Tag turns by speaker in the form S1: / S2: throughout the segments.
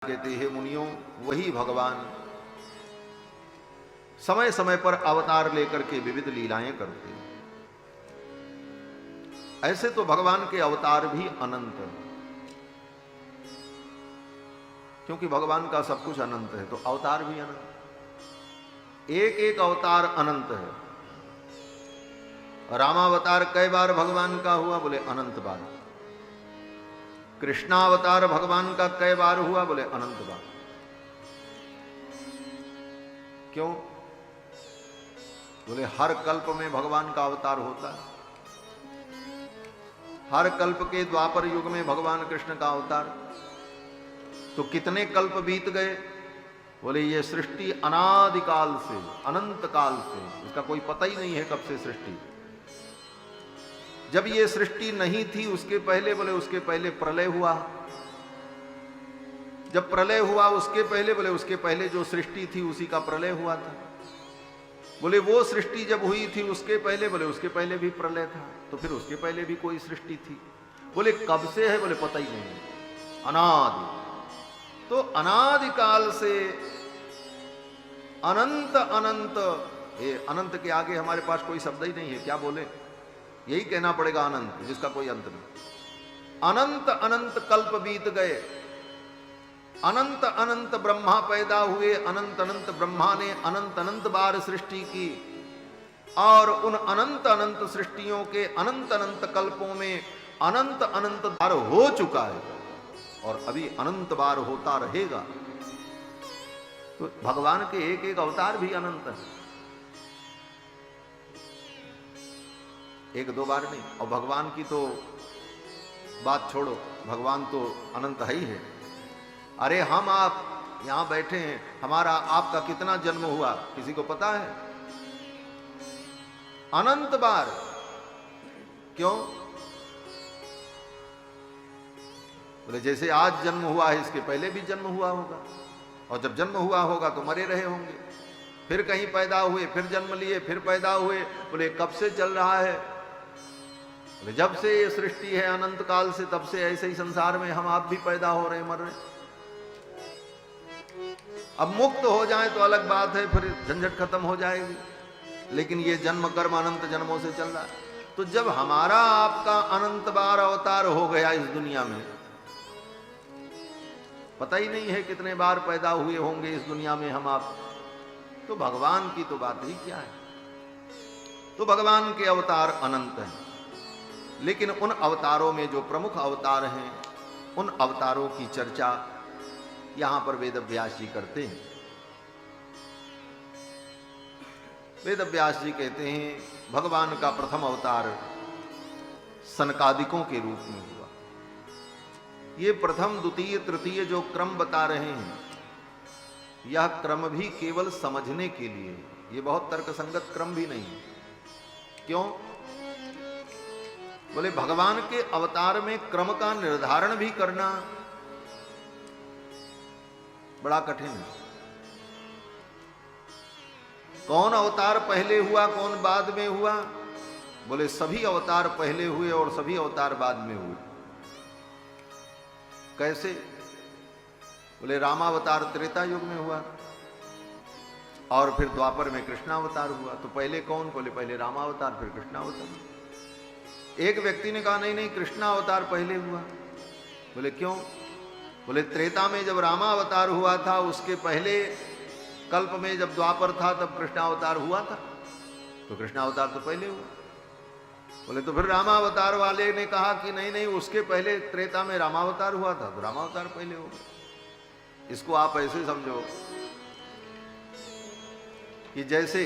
S1: कहते हैं मुनियों, वही भगवान समय समय पर अवतार लेकर के विविध लीलाएं करते हैं। ऐसे तो भगवान के अवतार भी अनंत हैं, क्योंकि भगवान का सब कुछ अनंत है, तो अवतार भी अनंत। एक एक अवतार अनंत है। रामावतार कई बार भगवान का हुआ? बोले अनंत बार। कृष्णावतार भगवान का कई बार हुआ? बोले अनंत बार। क्यों? बोले हर कल्प में भगवान का अवतार होता है। हर कल्प के द्वापर युग में भगवान कृष्ण का अवतार। तो कितने कल्प बीत गए? बोले ये सृष्टि अनादिकाल से, अनंत काल से, इसका कोई पता ही नहीं है कब से सृष्टि। जब ये सृष्टि नहीं थी उसके पहले, बोले उसके पहले प्रलय हुआ। जब प्रलय हुआ उसके पहले, बोले उसके पहले जो सृष्टि थी उसी का प्रलय हुआ था। बोले वो सृष्टि जब हुई थी उसके पहले, बोले उसके पहले भी प्रलय था, तो फिर उसके पहले भी कोई सृष्टि थी। बोले कब से है? बोले पता ही नहीं, अनादि। तो अनादिकाल से अनंत अनंत, ये अनंत के आगे हमारे पास कोई शब्द ही नहीं है, क्या बोले? यही कहना पड़ेगा अनंत, जिसका कोई अंत नहीं। अनंत अनंत कल्प बीत गए, अनंत अनंत ब्रह्मा पैदा हुए, अनंत अनंत ब्रह्मा ने अनंत अनंत बार सृष्टि की, और उन अनंत अनंत सृष्टियों के अनंत अनंत कल्पों में अनंत अनंत बार हो चुका है, और अभी अनंत बार होता रहेगा। तो भगवान के एक एक अवतार भी अनंत है, एक दो बार नहीं। और भगवान की तो बात छोड़ो, भगवान तो अनंत है ही है। अरे हम आप यहां बैठे हैं, हमारा आपका कितना जन्म हुआ किसी को पता है? अनंत बार। क्यों? बोले जैसे आज जन्म हुआ है, इसके पहले भी जन्म हुआ होगा, और जब जन्म हुआ होगा तो मरे रहे होंगे, फिर कहीं पैदा हुए, फिर जन्म लिए, फिर पैदा हुए। बोले कब से चल रहा है? बोले जब से ये सृष्टि है अनंत काल से, तब से ऐसे ही संसार में हम आप भी पैदा हो रहे, मर रहे। अब मुक्त हो जाए तो अलग बात है, फिर झंझट खत्म हो जाएगी, लेकिन ये जन्म कर्म अनंत जन्मों से चल रहा है। तो जब हमारा आपका अनंत बार अवतार हो गया इस दुनिया में, पता ही नहीं है कितने बार पैदा हुए होंगे इस दुनिया में हम आप, तो भगवान की तो बात ही क्या है। तो भगवान के अवतार अनंत हैं, लेकिन उन अवतारों में जो प्रमुख अवतार हैं, उन अवतारों की चर्चा यहां पर वेद व्यास जी करते हैं। वेद व्यास जी कहते हैं भगवान का प्रथम अवतार सनकादिकों के रूप में हुआ। ये प्रथम द्वितीय तृतीय जो क्रम बता रहे हैं, यह क्रम भी केवल समझने के लिए, ये बहुत तर्कसंगत क्रम भी नहीं है। क्यों? बोले भगवान के अवतार में क्रम का निर्धारण भी करना बड़ा कठिन है। कौन अवतार पहले हुआ, कौन बाद में हुआ? बोले सभी अवतार पहले हुए और सभी अवतार बाद में हुए। कैसे? बोले रामावतार त्रेता युग में हुआ, और फिर द्वापर में कृष्णावतार हुआ। तो पहले कौन? बोले पहले रामावतार, फिर कृष्णावतार। एक व्यक्ति ने कहा नहीं नहीं, कृष्णावतार पहले हुआ। बोले क्यों? बोले त्रेता में जब रामावतार हुआ था, उसके पहले कल्प में जब द्वापर था तब कृष्णावतार हुआ था, तो कृष्णावतार तो पहले हुआ। बोले तो फिर रामावतार वाले ने कहा कि नहीं नहीं, उसके पहले त्रेता में रामावतार हुआ था, तो रामावतार पहले होगा। इसको आप ऐसे समझो कि जैसे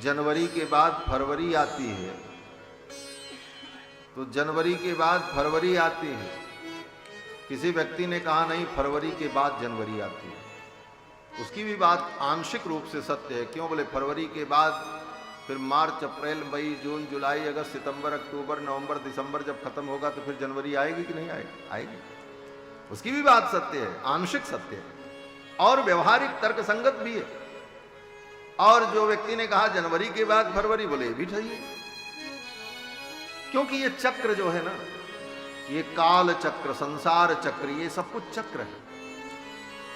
S1: जनवरी के बाद फरवरी आती है, तो जनवरी के बाद फरवरी आती है। किसी व्यक्ति ने कहा नहीं, फरवरी के बाद जनवरी आती है। उसकी भी बात आंशिक रूप से सत्य है। क्यों? बोले फरवरी के बाद फिर मार्च, अप्रैल, मई, जून, जुलाई, अगस्त, सितंबर, अक्टूबर, नवंबर, दिसंबर जब खत्म होगा तो फिर जनवरी आएगी कि नहीं आएगी? आएगी। उसकी भी बात सत्य है, आंशिक सत्य है, और व्यवहारिक तर्कसंगत भी है। और जो व्यक्ति ने कहा जनवरी के बाद फरवरी, बोले ये भी सही है, क्योंकि ये चक्र जो है ना, ये काल चक्र, संसार चक्र, ये सब कुछ चक्र है।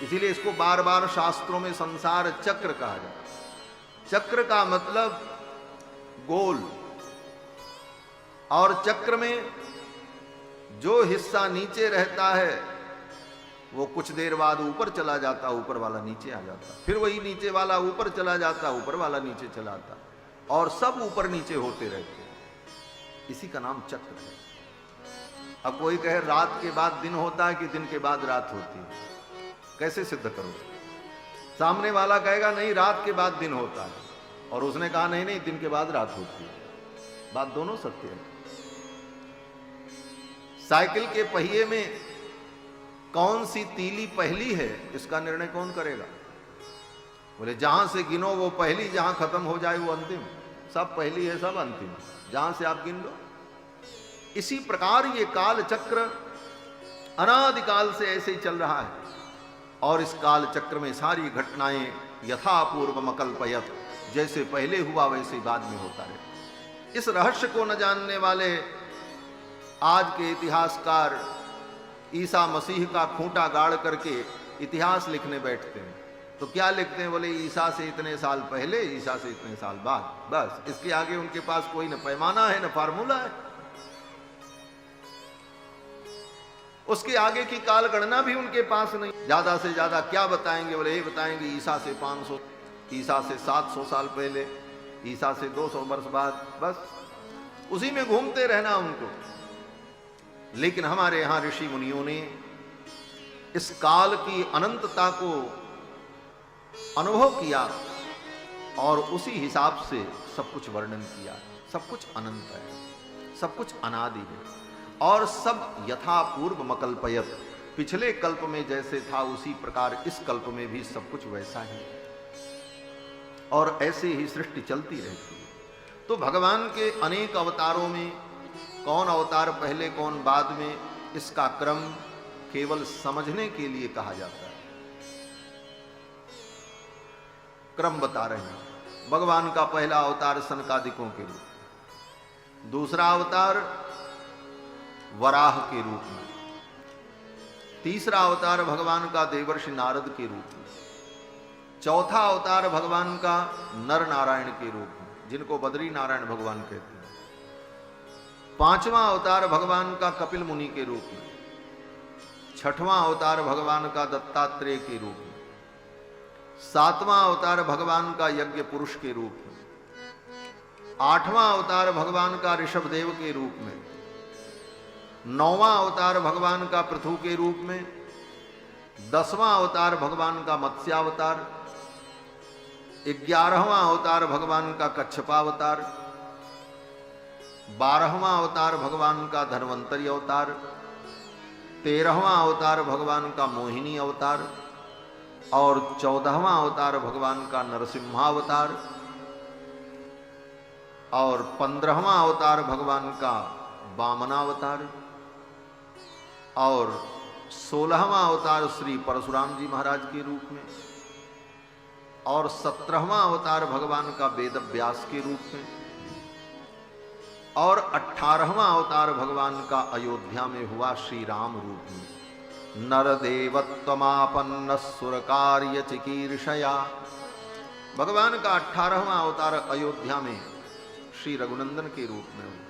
S1: इसीलिए इसको बार बार शास्त्रों में संसार चक्र कहा जाता है। चक्र का मतलब गोल, और चक्र में जो हिस्सा नीचे रहता है वो कुछ देर बाद ऊपर चला जाता, ऊपर वाला नीचे आ जाता, फिर वही नीचे वाला ऊपर चला जाता, ऊपर वाला नीचे चला आता, और सब ऊपर नीचे होते रहते हैं। इसी का नाम चक्र है। अब कोई कहे रात के बाद दिन होता है कि दिन के बाद रात होती है, कैसे सिद्ध करो? सामने वाला कहेगा नहीं रात के बाद दिन होता है, और उसने कहा नहीं नहीं दिन के बाद रात होती है। बात दोनों सत्य है। साइकिल के पहिए में कौन सी तीली पहली है, इसका निर्णय कौन करेगा? बोले जहां से गिनो वो पहली, जहां खत्म हो जाए वो अंतिम। सब पहली है, सब अंतिम, जहां से आप गिन लो। इसी प्रकार ये काल चक्र अनादिकाल से ऐसे ही चल रहा है, और इस काल चक्र में सारी घटनाएं यथापूर्व मकल्पयत, जैसे पहले हुआ वैसे बाद में होता है। इस रहस्य को न जानने वाले आज के इतिहासकार ईसा मसीह का खूंटा गाड़ करके इतिहास लिखने बैठते हैं, तो क्या लिखते हैं? बोले ईसा से इतने साल पहले, ईसा से इतने साल बाद, बस। इसके आगे उनके पास कोई न पैमाना है न फार्मूला है। उसके आगे की काल गणना भी उनके पास नहीं। ज्यादा से ज्यादा क्या बताएंगे? बोले ये बताएंगे ईसा से 500, ईसा से 700 साल पहले, ईसा से 200 वर्ष बाद, बस उसी में घूमते रहना उनको। लेकिन हमारे यहां ऋषि मुनियों ने इस काल की अनंतता को अनुभव किया और उसी हिसाब से सब कुछ वर्णन किया। सब कुछ अनंत है, सब कुछ अनादि है, और सब यथापूर्व मकल्पयत, पिछले कल्प में जैसे था उसी प्रकार इस कल्प में भी सब कुछ वैसा ही, और ऐसे ही सृष्टि चलती रहती है। तो भगवान के अनेक अवतारों में कौन अवतार पहले कौन बाद में, इसका क्रम केवल समझने के लिए कहा जाता है। क्रम बता रहे हैं। भगवान का पहला अवतार सनकादिकों के रूप, दूसरा अवतार वराह के रूप में, तीसरा अवतार भगवान का देवर्षि नारद के रूप में, चौथा अवतार भगवान का नर नारायण के रूप में, जिनको बद्री नारायण भगवान कहते हैं, पांचवां अवतार भगवान का कपिल मुनि के रूप में, छठवां अवतार भगवान का दत्तात्रेय के रूप में, सातवां अवतार भगवान का यज्ञ पुरुष के रूप में, आठवां अवतार भगवान का ऋषभदेव के रूप में, नौवां अवतार भगवान का पृथु के रूप में, 10वां अवतार भगवान का मत्स्यावतार, 11वां अवतार भगवान का कच्छपावतार, 12वां अवतार भगवान का धन्वंतरी अवतार, 13वां अवतार भगवान का मोहिनी अवतार, और 14वां अवतार भगवान का नरसिम्हावतार, और 15वां अवतार भगवान का वामनावतार, और 16वां अवतार श्री परशुराम जी महाराज के रूप में, और 17वां अवतार भगवान का वेद व्यास के रूप में, और 18वां अवतार भगवान का अयोध्या में हुआ श्री राम रूप में। नरदेवत्वमापन्न सुरकार्य चिकीर्षया, भगवान का 18वां अवतार अयोध्या में श्री रघुनंदन के रूप में हुआ।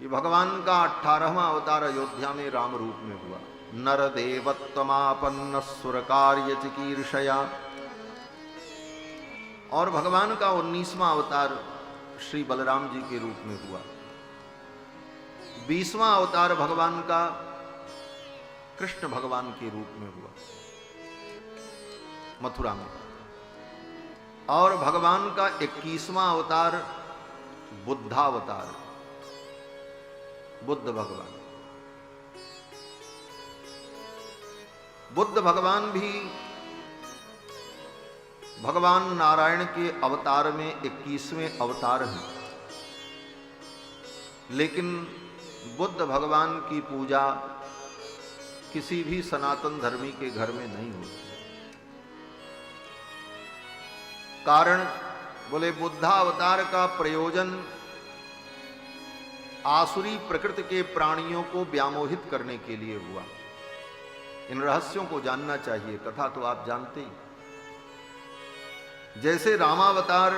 S1: ये भगवान का 18वां अवतार अयोध्या में राम रूप में हुआ। नरदेवत्वमापन्न सुरकार्य चिकीर्षया। और भगवान का 19वां अवतार श्री बलराम जी के रूप में हुआ। 20वां अवतार भगवान का कृष्ण भगवान के रूप में हुआ मथुरा में। और भगवान का 21वां अवतार बुद्धावतार, बुद्ध भगवान। बुद्ध भगवान भी भगवान नारायण के अवतार में 21वें अवतार हैं, लेकिन बुद्ध भगवान की पूजा किसी भी सनातन धर्मी के घर में नहीं होती। कारण बोले बुद्धावतार का प्रयोजन आसुरी प्रकृति के प्राणियों को व्यामोहित करने के लिए हुआ। इन रहस्यों को जानना चाहिए, कथा तो आप जानते ही। जैसे रामावतार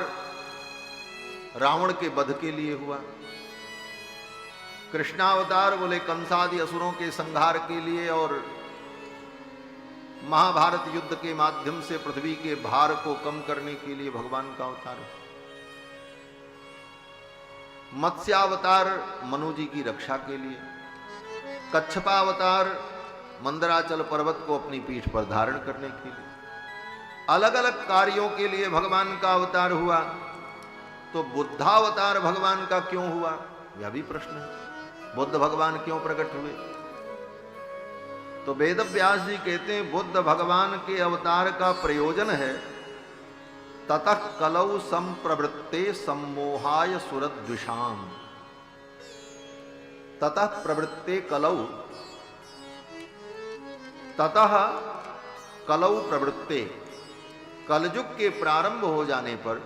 S1: रावण के वध के लिए हुआ, कृष्णावतार बोले कंसादि असुरों के संहार के लिए, और महाभारत युद्ध के माध्यम से पृथ्वी के भार को कम करने के लिए भगवान का अवतार। मत्स्यावतार मनु जी की रक्षा के लिए, कच्छपावतार मंदराचल पर्वत को अपनी पीठ पर धारण करने के लिए, अलग अलग कार्यों के लिए भगवान का अवतार हुआ। तो बुद्धावतार भगवान का क्यों हुआ, यह भी प्रश्न है। बुद्ध भगवान क्यों प्रकट हुए? तो वेद व्यास जी कहते हैं बुद्ध भगवान के अवतार का प्रयोजन है ततः कलौ संप्रवृत्ते सम्मोहाय सुरद्विषाम। ततः प्रवृत्ते कलौ, ततः कलौ प्रवृत्ते, कलयुग के प्रारंभ हो जाने पर,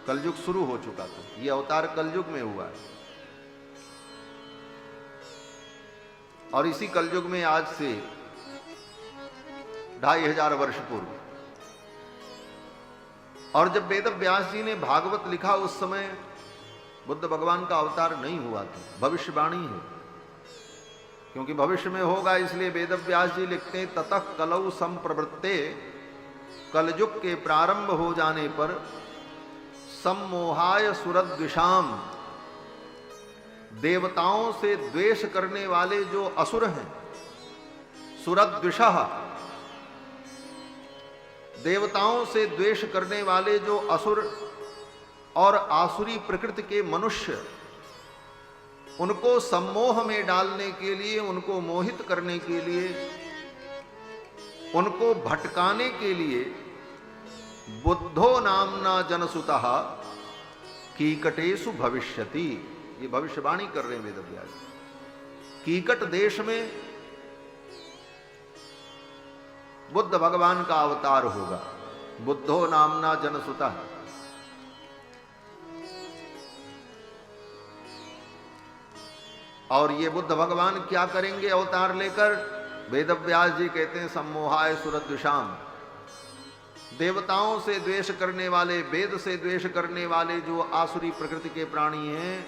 S1: कलयुग शुरू हो चुका था, यह अवतार कलयुग में हुआ है। और इसी कलयुग में आज से 2500 वर्ष पूर्व, और जब वेद व्यास जी ने भागवत लिखा उस समय बुद्ध भगवान का अवतार नहीं हुआ था, भविष्यवाणी है, क्योंकि भविष्य में होगा, इसलिए वेद व्यास जी लिखते हैं ततः कलौ संप्रवृत्ते, कलयुग के प्रारंभ हो जाने पर सम्मोहाय सुरद्विषाम, देवताओं से द्वेष करने वाले जो असुर हैं, सुरद्विषः, देवताओं से द्वेष करने वाले जो असुर और आसुरी प्रकृति के मनुष्य, उनको सम्मोह में डालने के लिए, उनको मोहित करने के लिए, उनको भटकाने के लिए बुद्धो नामना जनसुतः कीकटेषु भविष्यति, ये भविष्यवाणी कर रहे हैं वेद व्यास। कीकट देश में बुद्ध भगवान का अवतार होगा, बुद्धो नामना जनसुतः। और ये बुद्ध भगवान क्या करेंगे अवतार लेकर? वेद व्यास जी कहते हैं सम्मोहाय सुरद्विषाम, देवताओं से द्वेष करने वाले, वेद से द्वेष करने वाले जो आसुरी प्रकृति के प्राणी हैं,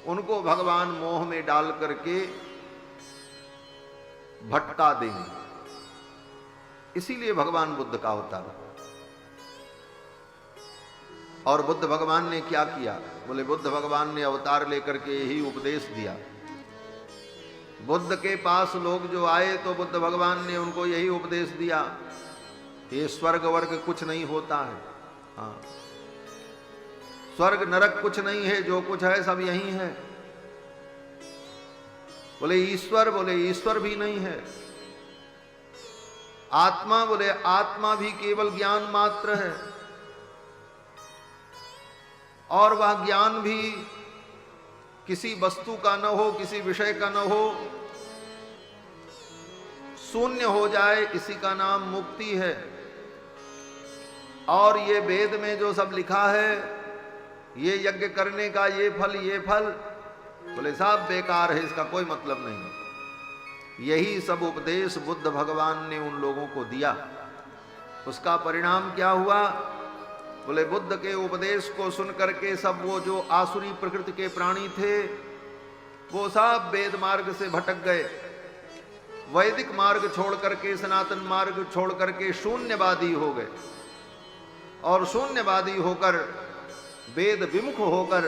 S1: उनको भगवान मोह में डाल करके भटका देंगे। इसीलिए भगवान बुद्ध का अवतार। और बुद्ध भगवान ने क्या किया? बोले बुद्ध भगवान ने अवतार लेकर के यही उपदेश दिया। बुद्ध के पास लोग जो आए तो बुद्ध भगवान ने उनको यही उपदेश दिया, ये स्वर्ग वर्ग कुछ नहीं होता है, हाँ, स्वर्ग नरक कुछ नहीं है, जो कुछ है सब यही है। बोले ईश्वर भी नहीं है। आत्मा, बोले आत्मा भी केवल ज्ञान मात्र है, और वह ज्ञान भी किसी वस्तु का न हो, किसी विषय का न हो, शून्य हो जाए, इसी का नाम मुक्ति है। और ये वेद में जो सब लिखा है, ये यज्ञ करने का ये फल, बोले सब बेकार है, इसका कोई मतलब नहीं। यही सब उपदेश बुद्ध भगवान ने उन लोगों को दिया। उसका परिणाम क्या हुआ? बोले बुद्ध के उपदेश को सुन करके सब वो जो आसुरी प्रकृति के प्राणी थे, वो सब वेद मार्ग से भटक गए, वैदिक मार्ग छोड़ करके, सनातन मार्ग छोड़ करके शून्यवादी हो गए, और शून्यवादी होकर, वेद विमुख होकर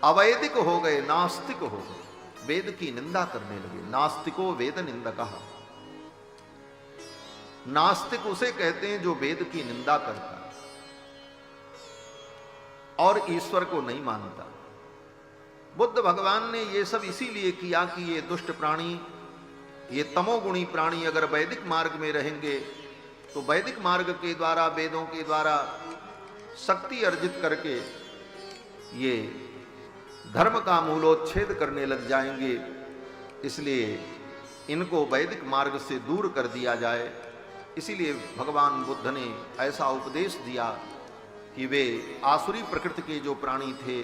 S1: अवैदिक हो गए, नास्तिक हो गए, वेद की निंदा करने लगे। नास्तिको वेद निंदकः, नास्तिक उसे कहते हैं जो वेद की निंदा करता है और ईश्वर को नहीं मानता। बुद्ध भगवान ने ये सब इसीलिए किया कि ये दुष्ट प्राणी, ये तमोगुणी प्राणी अगर वैदिक मार्ग में रहेंगे तो वैदिक मार्ग के द्वारा, वेदों के द्वारा शक्ति अर्जित करके ये धर्म का मूलोच्छेद करने लग जाएंगे। इसलिए इनको वैदिक मार्ग से दूर कर दिया जाए इसीलिए भगवान बुद्ध ने ऐसा उपदेश दिया कि वे आसुरी प्रकृति के जो प्राणी थे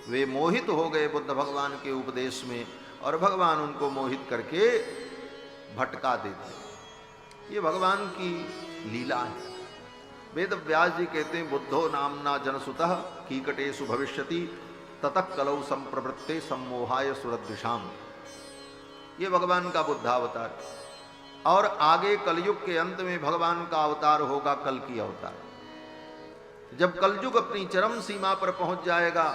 S1: वे मोहित हो गए बुद्ध भगवान के उपदेश में, और भगवान उनको मोहित करके भटका देते। ये भगवान की लीला है। वेद व्यास जी कहते हैं, बुद्धो नामना जनसुतः कीकटेषु भविष्यति ततः कलौ संप्रवृत्ते सम्मोहाय सुरद्विषाम। ये भगवान का बुद्धावतार। और आगे कलयुग के अंत में भगवान का अवतार होगा कल की अवतार। जब कलयुग अपनी चरम सीमा पर पहुंच जाएगा,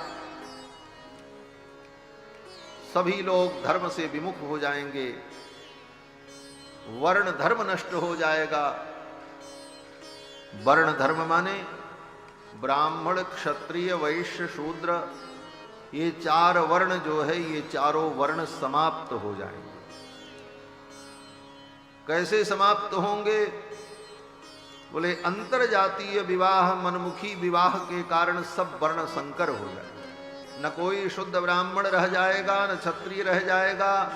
S1: सभी लोग धर्म से विमुख हो जाएंगे, वर्ण धर्म नष्ट हो जाएगा। वर्ण धर्म माने ब्राह्मण क्षत्रिय वैश्य शूद्र, ये चार वर्ण जो है ये चारों वर्ण समाप्त हो जाएंगे। कैसे समाप्त होंगे? बोले अंतरजातीय विवाह मनमुखी विवाह के कारण सब वर्ण संकर हो जाए। न कोई शुद्ध ब्राह्मण रह जाएगा, न क्षत्रिय रह जाएगा,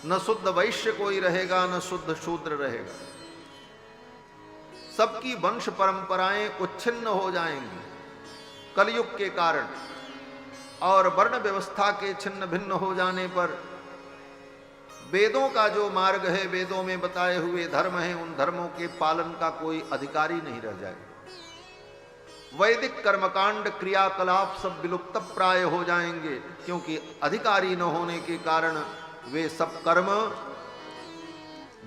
S1: न शुद्ध वैश्य कोई रहेगा, न शुद्ध शूद्र रहेगा। सबकी वंश परंपराएं उच्छिन्न हो जाएंगी कलयुग के कारण। और वर्ण व्यवस्था के छिन्न भिन्न हो जाने पर वेदों का जो मार्ग है, वेदों में बताए हुए धर्म हैं, उन धर्मों के पालन का कोई अधिकारी नहीं रह जाएगा। वैदिक कर्मकांड क्रियाकलाप सब विलुप्त प्राय हो जाएंगे, क्योंकि अधिकारी न होने के कारण वे सब कर्म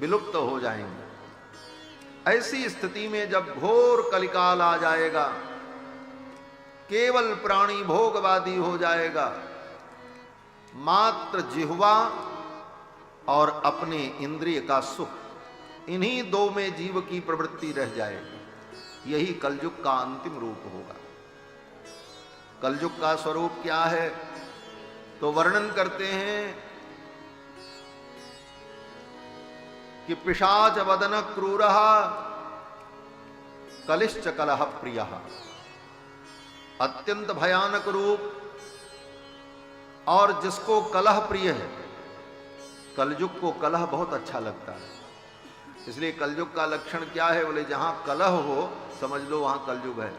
S1: विलुप्त हो जाएंगे। ऐसी स्थिति में जब घोर कलिकाल आ जाएगा, केवल प्राणी भोगवादी हो जाएगा, मात्र जिह्वा और अपने इंद्रिय का सुख, इन्हीं दो में जीव की प्रवृत्ति रह जाएगी। यही कलयुग का अंतिम रूप होगा। कलयुग का स्वरूप क्या है? तो वर्णन करते हैं कि पिशाच वदन क्रूरः कलिश्च कलह प्रियः। अत्यंत भयानक रूप। और जिसको कलह प्रिय है, कलयुग को कलह बहुत अच्छा लगता है। इसलिए कलयुग का लक्षण क्या है? बोले जहां कलह हो समझ लो वहां कलयुग है।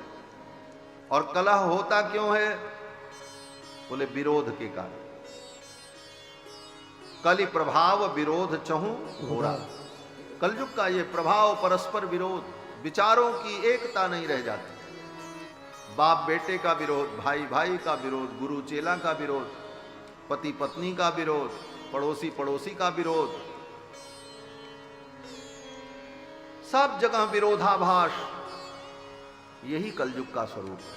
S1: और कलह होता क्यों है? बोले विरोध के कारण। कलि प्रभाव विरोध चहु घोरा। कलयुग का ये प्रभाव परस्पर विरोध, विचारों की एकता नहीं रह जाती। बाप बेटे का विरोध, भाई भाई का विरोध, गुरु चेला का विरोध, पति पत्नी का विरोध, पड़ोसी पड़ोसी का विरोध, सब जगह विरोधाभास। यही कलयुग का स्वरूप है।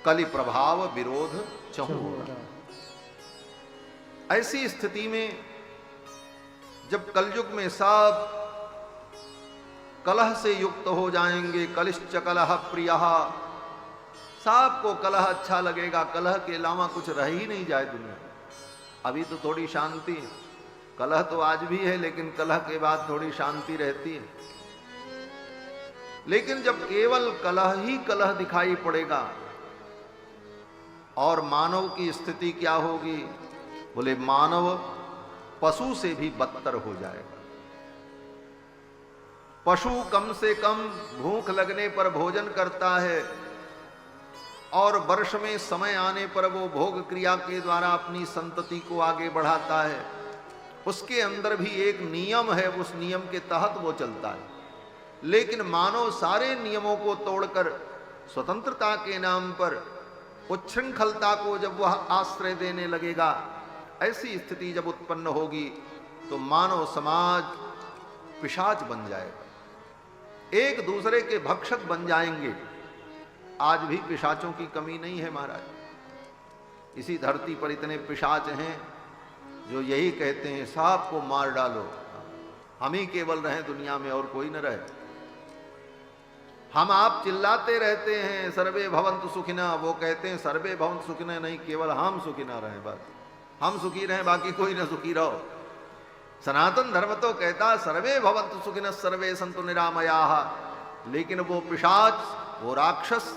S1: कलि प्रभाव विरोध चहु घोरा। ऐसी स्थिति में जब कलयुग में सब कलह से युक्त हो जाएंगे, कलिश्च कलह प्रियः, सबको कलह अच्छा लगेगा। कलह के अलावा कुछ रह ही नहीं जाए दुनिया। अभी तो थोड़ी शांति, कलह तो आज भी है, लेकिन कलह के बाद थोड़ी शांति रहती है। लेकिन जब केवल कलह ही कलह दिखाई पड़ेगा, और मानव की स्थिति क्या होगी? बोले मानव पशु से भी बदतर हो जाएगा। पशु कम से कम भूख लगने पर भोजन करता है, और वर्ष में समय आने पर वो भोग क्रिया के द्वारा अपनी संतति को आगे बढ़ाता है। उसके अंदर भी एक नियम है, उस नियम के तहत वो चलता है। लेकिन मानव सारे नियमों को तोड़कर स्वतंत्रता के नाम पर उच्छृंखलता को जब वह आश्रय देने लगेगा, ऐसी स्थिति जब उत्पन्न होगी तो मानव समाज पिशाच बन जाएगा, एक दूसरे के भक्षक बन जाएंगे। आज भी पिशाचों की कमी नहीं है महाराज। इसी धरती पर इतने पिशाच हैं जो यही कहते हैं सबको मार डालो, हम ही केवल रहें दुनिया में और कोई न रहे। हम आप चिल्लाते रहते हैं सर्वे भवन्तु सुखिनः, वो कहते हैं सर्वे भवन्तु सुखिनः नहीं, केवल हम सुखिनः रहें, बस हम सुखी रहें, बाकी कोई न सुखी रहो। सनातन धर्म तो कहता सर्वे भवन्तु सुखिनः सर्वे सन्तु निरामयाः, लेकिन वो पिशाच, वो राक्षस,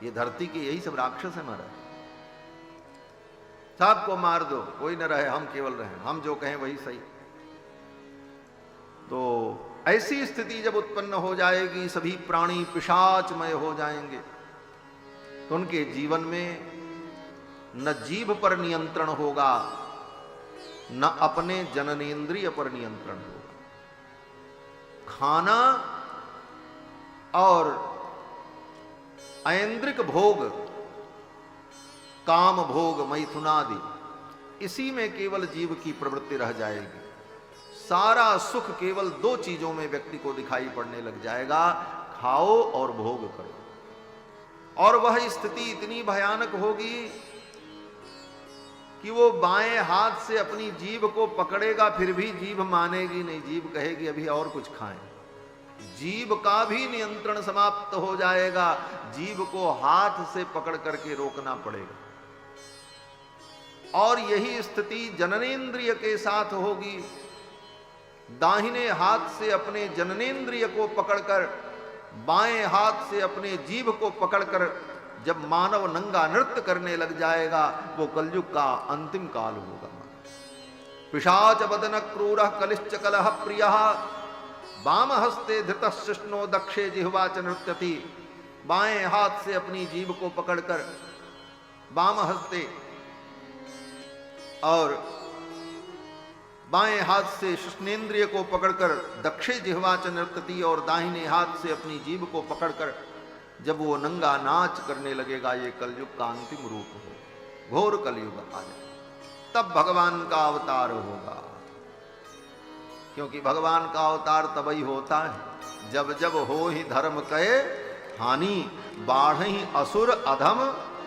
S1: ये धरती के यही सब राक्षस है महाराज। सबको मार दो, कोई न रहे, हम केवल रहें, हम जो कहें वही सही। तो ऐसी स्थिति जब उत्पन्न हो जाएगी, सभी प्राणी पिशाचमय हो जाएंगे, तो उनके जीवन में न जीभ पर नियंत्रण होगा, न अपने जननेंद्रिय पर नियंत्रण होगा। खाना और ऐन्द्रिक भोग, काम भोग, मैथुनादि, इसी में केवल जीव की प्रवृत्ति रह जाएगी। सारा सुख केवल दो चीजों में व्यक्ति को दिखाई पड़ने लग जाएगा, खाओ और भोग करो। और वह स्थिति इतनी भयानक होगी कि वो बाएं हाथ से अपनी जीभ को पकड़ेगा, फिर भी जीभ मानेगी नहीं, जीभ कहेगी अभी और कुछ खाएं। जीभ का भी नियंत्रण समाप्त हो जाएगा, जीभ को हाथ से पकड़ करके रोकना पड़ेगा। और यही स्थिति जननेंद्रिय के साथ होगी। दाहिने हाथ से अपने जननेंद्रिय को पकड़कर, बाएं हाथ से अपने जीभ को पकड़कर जब मानव नंगा नृत्य करने लग जाएगा, वो कलयुग का अंतिम काल होगा। पिशाच वदन क्रूर कलिश्च कलह प्रिय वाम हस्ते धृत शिष्णो दक्षे जिह्वा च नृत्यति। बाएं हाथ से अपनी जीभ को पकड़कर, वाम हस्ते और बाएं हाथ से शिष्णेंद्रिय को पकड़कर दक्षे जिह्वा च नृत्यति, और दाहिने हाथ से अपनी जीभ को पकड़कर जब वो नंगा नाच करने लगेगा, ये कलयुग का अंतिम रूप हो, घोर कलयुग आ जाए, तब भगवान का अवतार होगा। क्योंकि भगवान का अवतार तभी होता है जब जब हो ही धर्म कहे हानि, बाढ़ही असुर अधम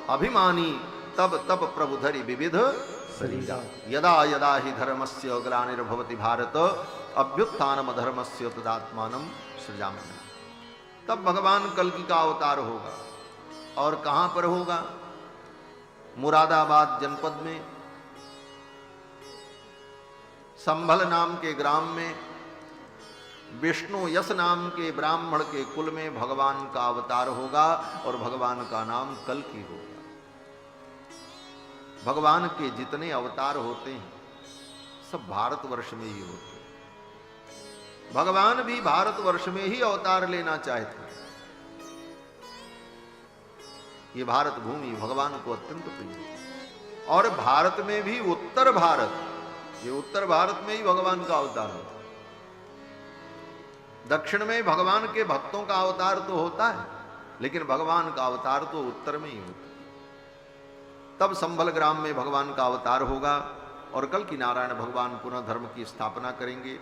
S1: अभिमानी, तब तब प्रभु धरि विविध शरीरा। यदा यदा ही धर्मस्य ग्लानिर्भवति भारत, अभ्युत्थानम धर्मस्य तदात्मानं सृजाम्यहम्। तब भगवान कल्कि का अवतार होगा। और कहां पर होगा? मुरादाबाद जनपद में संभल नाम के ग्राम में विष्णु यश नाम के ब्राह्मण के कुल में भगवान का अवतार होगा, और भगवान का नाम कल्कि होगा। भगवान के जितने अवतार होते हैं सब भारतवर्ष में ही होते हैं। भगवान भी भारतवर्ष में ही अवतार लेना चाहते हैं। ये भारत भूमि भगवान को अत्यंत प्रिय है। और भारत में भी उत्तर भारत, ये उत्तर भारत में ही भगवान का अवतार होता है। दक्षिण में भगवान के भक्तों का अवतार तो होता है, लेकिन भगवान का अवतार तो उत्तर में ही होता है। तब संभल ग्राम में भगवान का अवतार होगा, और कल्कि नारायण भगवान पुनः धर्म की स्थापना करेंगे।